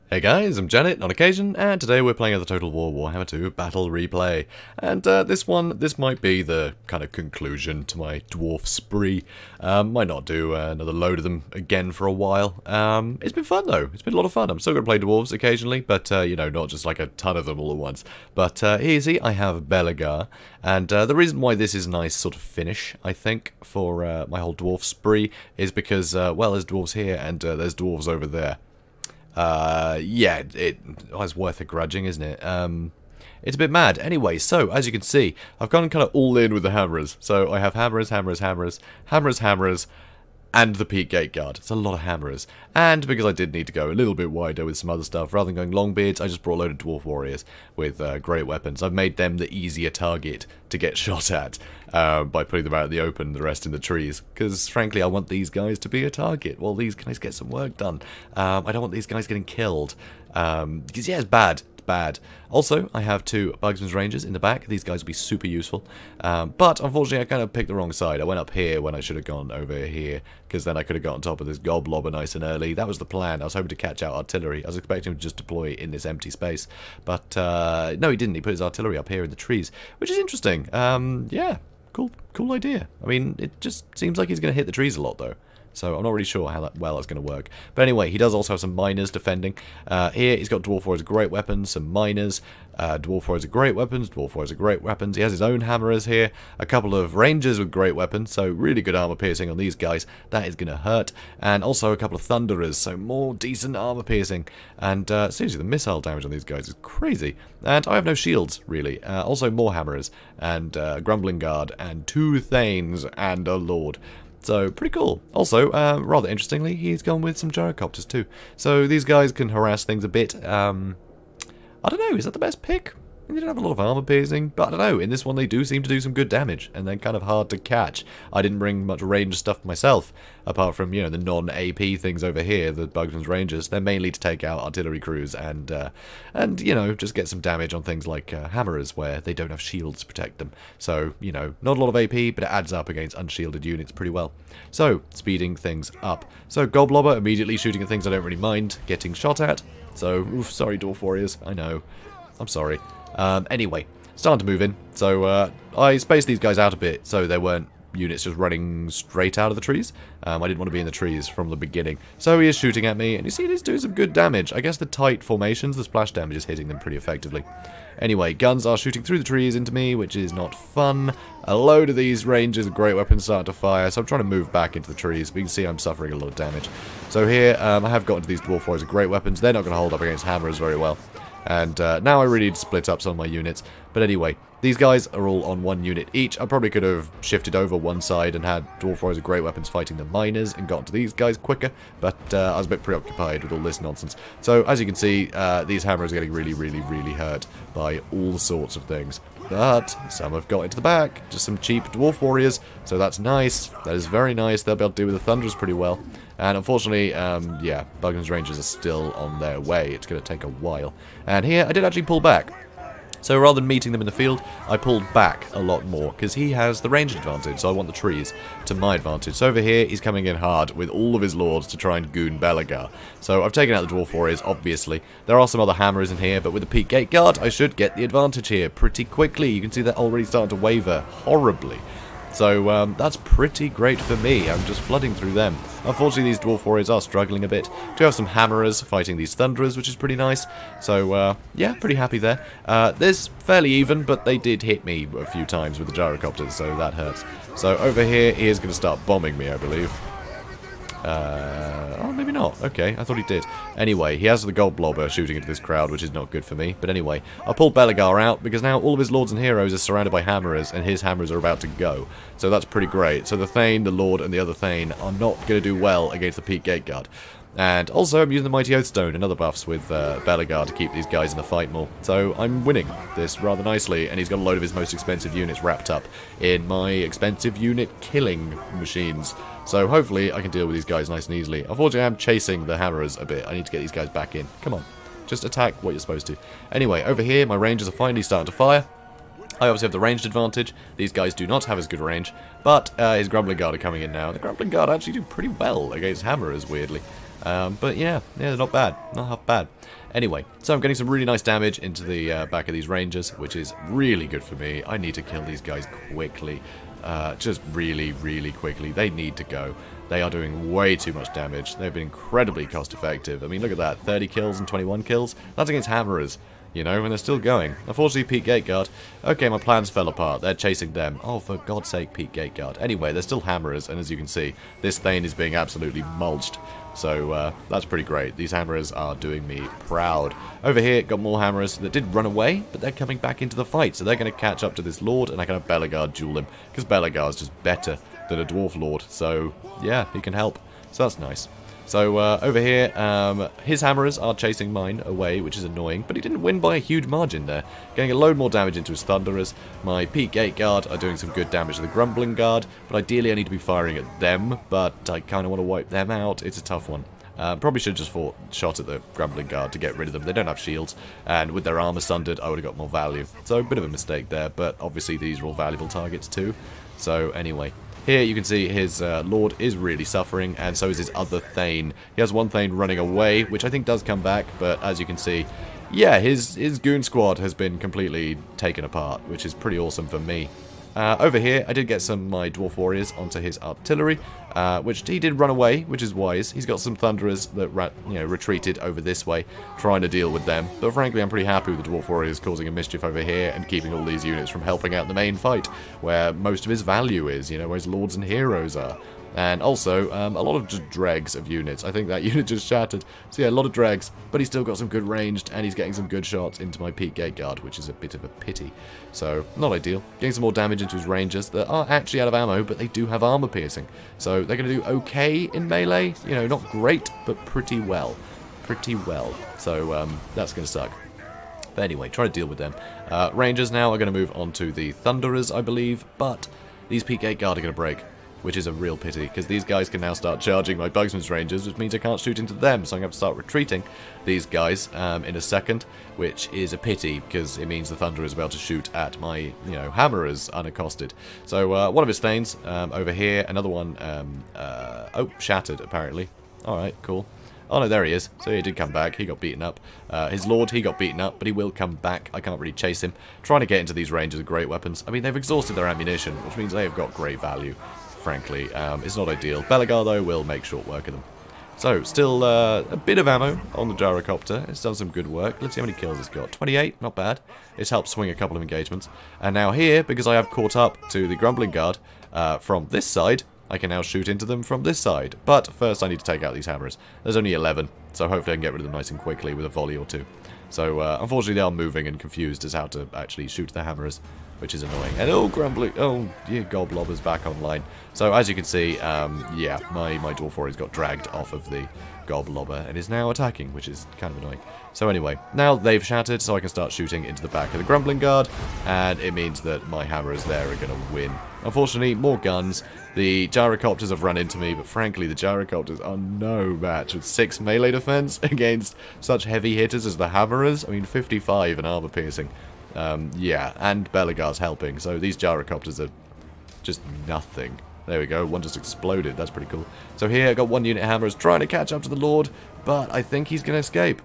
Hey guys, I'm JanetOnOccasion, and today we're playing the Total War Warhammer II Battle Replay. And this might be the kind of conclusion to my dwarf spree. Might not do another load of them again for a while. It's been fun though, it's been a lot of fun. I'm still going to play dwarves occasionally, but you know, not just like a ton of them all at once. But here you see, I have Belagar, and the reason why this is a nice sort of finish, I think, for my whole dwarf spree, is because, well, there's dwarves here, and there's dwarves over there. Yeah, it's worth a grudging, isn't it? It's a bit mad. Anyway, so, as you can see, I've gone kind of all in with the hammerers. So, I have hammerers, and the Peak Gate Guard. It's a lot of hammerers. And because I did need to go a little bit wider with some other stuff, rather than going Longbeards, I just brought a load of Dwarf Warriors with great weapons. I've made them the easier target to get shot at by putting them out in the open, the rest in the trees. Because, frankly, I want these guys to be a target while these guys get some work done. I don't want these guys getting killed. Because, yeah, it's bad. Bad. Also, I have two Bugsman's Rangers in the back. These guys will be super useful. But, unfortunately, I kind of picked the wrong side. I went up here when I should have gone over here, because then I could have got on top of this Goblobber nice and early. That was the plan. I was hoping to catch out artillery. I was expecting him to just deploy in this empty space. But, no, he didn't. He put his artillery up here in the trees, which is interesting. Yeah, cool idea. I mean, it just seems like he's going to hit the trees a lot, though. So I'm not really sure how well that's going to work. But anyway, he does also have some miners defending. Here, he's got Dwarf Warriors, great weapons, some miners. Dwarf Warriors are great weapons, Dwarf Warriors are great weapons. He has his own hammerers here. A couple of rangers with great weapons, so really good armor piercing on these guys. That is going to hurt. And also a couple of thunderers, so more decent armor piercing. And seriously, the missile damage on these guys is crazy. And I have no shields, really. Also more hammerers, and Grumbling Guard, and two Thanes, and a Lord. So, pretty cool. Also, rather interestingly, he's gone with some gyrocopters too. So, these guys can harass things a bit. I don't know, is that the best pick? They don't have a lot of armor piercing, but I don't know, in this one they do seem to do some good damage, and they're kind of hard to catch. I didn't bring much ranged stuff myself, apart from, you know, the non-AP things over here, the Bugsman's Rangers. They're mainly to take out artillery crews and you know, just get some damage on things like hammerers, where they don't have shields to protect them. So, you know, not a lot of AP, but it adds up against unshielded units pretty well. So, speeding things up. So, Goblobber immediately shooting at things I don't really mind getting shot at. So, oof, sorry, Dwarf Warriors, I know. I'm sorry. Anyway, starting to move in. So, I spaced these guys out a bit so there weren't units just running straight out of the trees. I didn't want to be in the trees from the beginning. So he is shooting at me, and you see he's doing some good damage. I guess the tight formations, the splash damage is hitting them pretty effectively. Anyway, guns are shooting through the trees into me, which is not fun. A load of these rangers with great weapons start to fire, so I'm trying to move back into the trees, but you can see I'm suffering a lot of damage. So here, I have gotten to these Dwarf Warriors with great weapons. They're not going to hold up against hammerers very well. And now I really need to split up some of my units. But anyway, these guys are all on one unit each. I probably could have shifted over one side and had Dwarf Warriors with great weapons fighting the miners and gotten to these guys quicker. But I was a bit preoccupied with all this nonsense. So as you can see, these hammers are getting really hurt by all sorts of things. But some have got into the back. Just some cheap Dwarf Warriors. So that's nice. That is very nice. They'll be able to deal with the Thunderers pretty well. And unfortunately, yeah, Bugsman's Rangers are still on their way. It's going to take a while. And here, I did actually pull back. So rather than meeting them in the field, I pulled back a lot more, because he has the range advantage, so I want the trees to my advantage. So over here, he's coming in hard with all of his lords to try and goon Belagar. So I've taken out the Dwarf Warriors, obviously. There are some other hammerers in here, but with the Peak Gate Guard, I should get the advantage here pretty quickly. You can see that already starting to waver horribly. So that's pretty great for me. I'm just flooding through them. Unfortunately, these Dwarf Warriors are struggling a bit. Do have some hammerers fighting these Thunderers, which is pretty nice. So, yeah, pretty happy there. This fairly even, but they did hit me a few times with the gyrocopters, so that hurts. So over here, he is going to start bombing me, I believe. Oh, maybe not. Okay, I thought he did. Anyway, he has the Goblobber shooting into this crowd, which is not good for me. But anyway, I pulled Belagar out, because now all of his lords and heroes are surrounded by hammerers, and his hammerers are about to go. So that's pretty great. So the Thane, the Lord, and the other Thane are not going to do well against the Peak Gate Guard. And also, I'm using the Mighty Oathstone and other buffs with Belagar to keep these guys in the fight more. So I'm winning this rather nicely, and he's got a load of his most expensive units wrapped up in my expensive unit killing machines. So hopefully I can deal with these guys nice and easily. Unfortunately, I'm chasing the hammerers a bit. I need to get these guys back in. Come on. Just attack what you're supposed to. Anyway, over here, my rangers are finally starting to fire. I obviously have the ranged advantage. These guys do not have as good range, but his Grumbling Guard are coming in now. The Grumbling Guard actually do pretty well against hammerers, weirdly. But yeah, not bad. Not half bad. Anyway, so I'm getting some really nice damage into the back of these Rangers, which is really good for me. I need to kill these guys quickly. Just really, really quickly. They need to go. They are doing way too much damage. They've been incredibly cost effective. I mean, look at that. 30 kills and 21 kills. That's against hammerers, you know, and they're still going. Unfortunately, Pete Gateguard. Okay, my plans fell apart. They're chasing them. Oh, for God's sake, Pete Gateguard. Anyway, they're still hammerers, and as you can see, this Thane is being absolutely mulched. So, that's pretty great. These hammerers are doing me proud. Over here, got more hammerers that did run away, but they're coming back into the fight. So they're going to catch up to this Lord, and I can have Bellegarde duel him, because Bellegarde's just better than a Dwarf Lord. So, yeah, he can help. So that's nice. So, over here, his hammerers are chasing mine away, which is annoying, but he didn't win by a huge margin there. Getting a load more damage into his Thunderers. My Pete Gateguard are doing some good damage to the Grumbling Guard, but ideally I need to be firing at them, but I kind of want to wipe them out. It's a tough one. Probably should have just shot at the Grumbling Guard to get rid of them. They don't have shields, and with their armor sundered, I would have got more value. So, a bit of a mistake there, but obviously these are all valuable targets too. So, anyway. Here you can see his Lord is really suffering, and so is his other Thane. He has one Thane running away, which I think does come back, but as you can see, yeah, his Goon squad has been completely taken apart, which is pretty awesome for me. Over here, I did get some of my Dwarf Warriors onto his artillery, which he did run away, which is wise. He's got some Thunderers that retreated over this way, trying to deal with them. But frankly, I'm pretty happy with the Dwarf Warriors causing a mischief over here and keeping all these units from helping out the main fight, where most of his value is, you know, where his Lords and Heroes are. And also, a lot of just dregs of units. I think that unit just shattered. So yeah, a lot of dregs, but he's still got some good ranged, and he's getting some good shots into my Pete Gateguard, which is a bit of a pity. So, not ideal. Getting some more damage into his Rangers that are actually out of ammo, but they do have armor piercing. So, they're going to do okay in melee. You know, not great, but pretty well. Pretty well. So, that's going to suck. But anyway, try to deal with them. Rangers now are going to move on to the Thunderers, I believe, but these Pete Gateguard are going to break, which is a real pity, because these guys can now start charging my Bugsman's Rangers, which means I can't shoot into them, so I'm going to have to start retreating these guys in a second, which is a pity, because it means the Thunderer is about to shoot at my, you know, Hammerers unaccosted. So, one of his Thanes over here, another one, oh, shattered, apparently. Alright, cool. Oh no, there he is. So he did come back. He got beaten up. His Lord, he got beaten up, but he will come back. I can't really chase him. Trying to get into these Rangers with great weapons. I mean, they've exhausted their ammunition, which means they have got great value. Frankly, it's not ideal. Bellegarde, though, will make short work of them. So, still a bit of ammo on the gyrocopter. It's done some good work. Let's see how many kills it's got. 28, not bad. It's helped swing a couple of engagements. And now here, because I have caught up to the Grumbling Guard from this side, I can now shoot into them from this side. But first I need to take out these hammers. There's only 11, so hopefully I can get rid of them nice and quickly with a volley or two. So, unfortunately they are moving and confused as how to actually shoot the hammers, which is annoying. And oh, Grumbling, oh, yeah, Goblobber's back online. So, as you can see, yeah, my Dwarf Warrior's got dragged off of the Goblobber and is now attacking, which is kind of annoying. So anyway, now they've shattered, so I can start shooting into the back of the Grumbling Guard, and it means that my hammers there are going to win. Unfortunately, more guns. The gyrocopters have run into me, but frankly, the gyrocopters are no match with 6 melee defense against such heavy hitters as the hammerers. I mean, 55 in armor piercing. Yeah, and Bellegarde's helping, so these gyrocopters are just nothing. There we go, one just exploded, that's pretty cool. So here, I got 1 unit hammers trying to catch up to the Lord, but I think he's going to escape.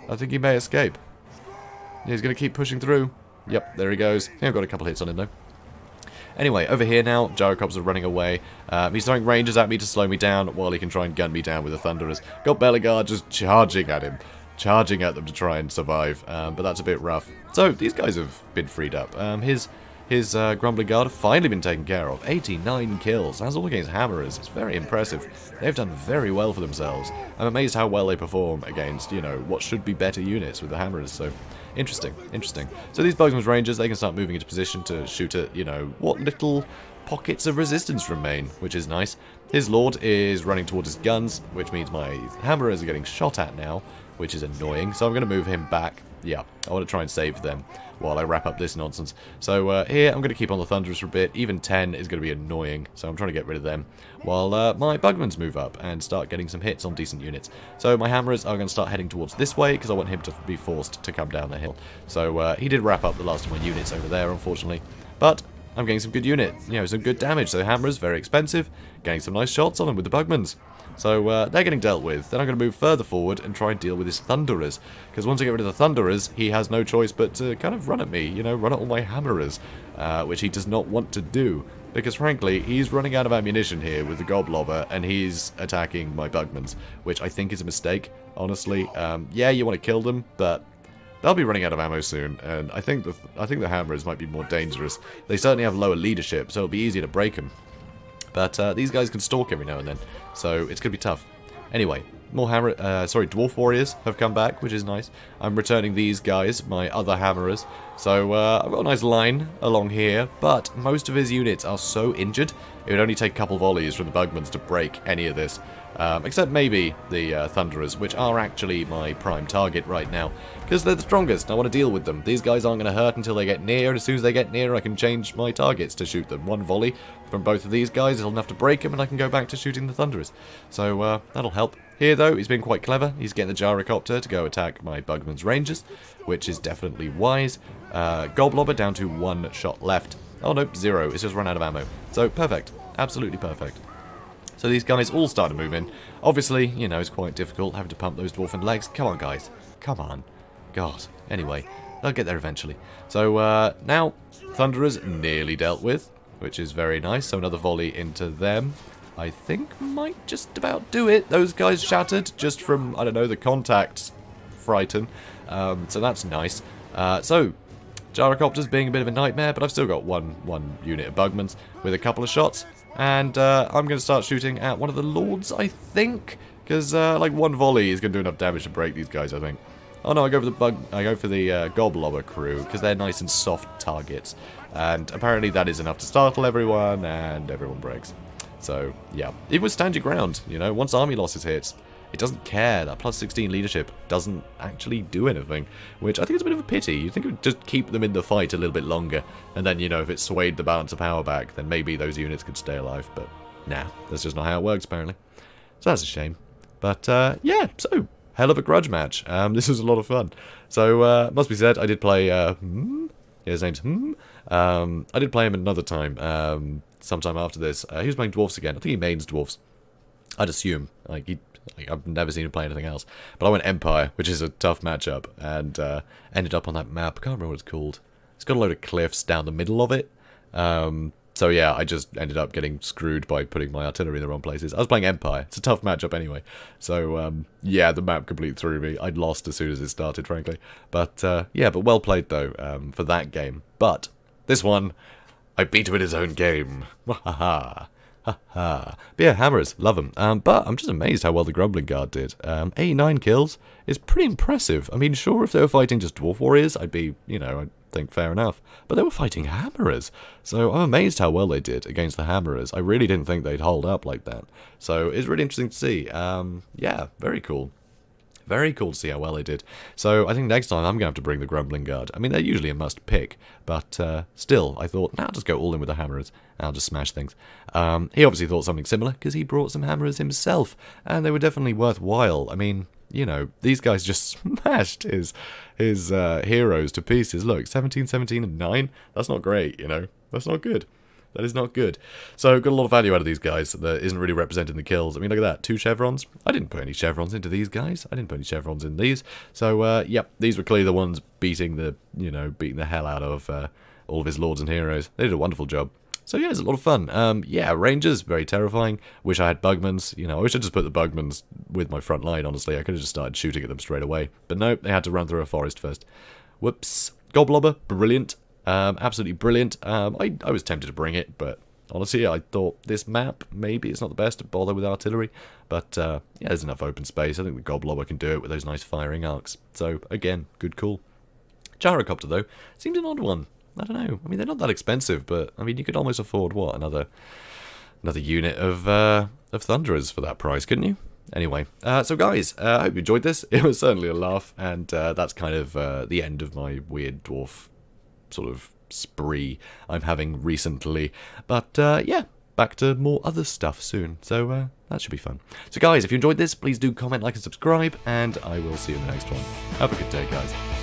I think he may escape. He's going to keep pushing through. Yep, there he goes. I think I've got a couple hits on him, though. Anyway, over here now, gyrocopters are running away. He's throwing rangers at me to slow me down, while he can try and gun me down with the Thunderers. Got Bellegarde just charging at him. Charging at them to try and survive, but that's a bit rough. So, these guys have been freed up. His Grumbling Guard have finally been taken care of. 89 kills. That's all against hammerers. It's very impressive. They've done very well for themselves. I'm amazed how well they perform against, you know, what should be better units with the hammerers. So, interesting, interesting. So these Bugsman's Rangers, they can start moving into position to shoot at, you know, what little pockets of resistance remain, which is nice. His Lord is running towards his guns, which means my hammerers are getting shot at now, which is annoying. So I'm going to move him back. Yeah, I want to try and save them while I wrap up this nonsense. So here, I'm going to keep on the Thunderers for a bit. Even 10 is going to be annoying, so I'm trying to get rid of them. While my Bugmans move up and start getting some hits on decent units. So my Hammerers are going to start heading towards this way, because I want him to be forced to come down the hill. So he did wrap up the last of my units over there, unfortunately. But I'm getting some good unit, you know, some good damage. So Hammerers, very expensive. Getting some nice shots on them with the Bugmans. So they're getting dealt with. Then I'm going to move further forward and try and deal with his Thunderers. Because once I get rid of the Thunderers, he has no choice but to kind of run at me, you know, run at all my Hammerers. Which he does not want to do. Because frankly, he's running out of ammunition here with the Goblobber, and he's attacking my Bugmans. Which I think is a mistake, honestly. Yeah, you want to kill them, but they'll be running out of ammo soon, and I think the Hammerers might be more dangerous. They certainly have lower leadership, so it'll be easier to break them. But these guys can stalk every now and then, so it's going to be tough. Anyway, more Dwarf Warriors have come back, which is nice. I'm returning these guys, my other Hammerers. So I've got a nice line along here, but most of his units are so injured, it would only take a couple volleys from the Bugmans to break any of this. Except maybe the Thunderers, which are actually my prime target right now. Because they're the strongest, and I want to deal with them. These guys aren't going to hurt until they get near, and as soon as they get near, I can change my targets to shoot them. One volley from both of these guys is enough to break them, and I can go back to shooting the Thunderers. So that'll help. Here, though, he's been quite clever. He's getting the Gyrocopter to go attack my Bugman's Rangers, which is definitely wise. Goblobber down to 1 shot left. Oh, no, 0. It's just run out of ammo. So, perfect. Absolutely perfect. So these guys all start to move in. Obviously, you know, it's quite difficult having to pump those dwarfen legs. Come on, guys. Come on. God. Anyway, they'll get there eventually. So, now, Thunderers nearly dealt with, which is very nice. So another volley into them. I think might just about do it. Those guys shattered just from, I don't know, the contact frighten. So that's nice. So, Gyrocopter's being a bit of a nightmare, but I've still got one unit of Bugmans with a couple of shots. And I'm going to start shooting at one of the Lords, I think. Because, like, one volley is going to do enough damage to break these guys, I think. Oh no, I go for the Goblobber crew, because they're nice and soft targets. And apparently that is enough to startle everyone, and everyone breaks. So, yeah. It would stand your ground, you know. Once army losses hits, it doesn't care. That plus 16 leadership doesn't actually do anything, which I think is a bit of a pity. You'd think it would just keep them in the fight a little bit longer, and then, you know, if it swayed the balance of power back, then maybe those units could stay alive, but nah, that's just not how it works, apparently. So that's a shame. But, yeah, so, hell of a grudge match. This was a lot of fun. So, must be said, I did play, yeah, his name's I did play him another time, sometime after this. He was playing Dwarfs again. I think he mains Dwarfs. I'd assume. Like, I've never seen him play anything else. But I went Empire, which is a tough matchup, and ended up on that map. I can't remember what it's called. It's got a load of cliffs down the middle of it. So yeah, I just ended up getting screwed by putting my artillery in the wrong places. I was playing Empire. It's a tough matchup anyway. So, yeah, the map completely threw me. I'd lost as soon as it started, frankly. But, yeah, but well played, though, for that game. But this one, I beat him in his own game. Ha-ha. But yeah, Hammerers, love them. But I'm just amazed how well the Grumbling Guard did. 89 kills is pretty impressive. I mean, sure, if they were fighting just Dwarf Warriors, I'd be, you know, I'd think fair enough. But they were fighting Hammerers. So I'm amazed how well they did against the Hammerers. I really didn't think they'd hold up like that. So it's really interesting to see. Yeah, very cool. Very cool to see how well they did. So I think next time I'm going to have to bring the Grumbling Guard. I mean, they're usually a must pick, but still, I thought, nah, I'll just go all in with the Hammerers. I'll just smash things. He obviously thought something similar, because he brought some Hammerers himself, and they were definitely worthwhile. I mean, you know, these guys just smashed his heroes to pieces. Look, 17, 17, and 9. That's not great, you know. That's not good. That is not good. So, got a lot of value out of these guys that isn't really represented in the kills. I mean, look at that. 2 chevrons. I didn't put any chevrons into these guys. I didn't put any chevrons in these. So, yep, these were clearly the ones beating the, you know, beating the hell out of all of his lords and heroes. They did a wonderful job. So, yeah, it's a lot of fun. Yeah, Rangers, very terrifying. Wish I had Bugmans. You know, I wish I'd just put the Bugmans with my front line, honestly. I could have just started shooting at them straight away. But no, they had to run through a forest first. Whoops. Goblobber, brilliant. Absolutely brilliant. I was tempted to bring it, but honestly, I thought this map, maybe it's not the best to bother with artillery. But, yeah, there's enough open space. I think the Goblobber can do it with those nice firing arcs. So, again, good call. Gyrocopter, though, seems an odd one. I don't know. I mean, they're not that expensive, but, I mean, you could almost afford, what, another unit of Thunderers for that price, couldn't you? Anyway, so guys, I hope you enjoyed this. It was certainly a laugh, and that's kind of the end of my weird dwarf sort of spree I'm having recently. But, yeah, back to more other stuff soon. So, that should be fun. So, guys, if you enjoyed this, please do comment, like, and subscribe, and I will see you in the next one. Have a good day, guys.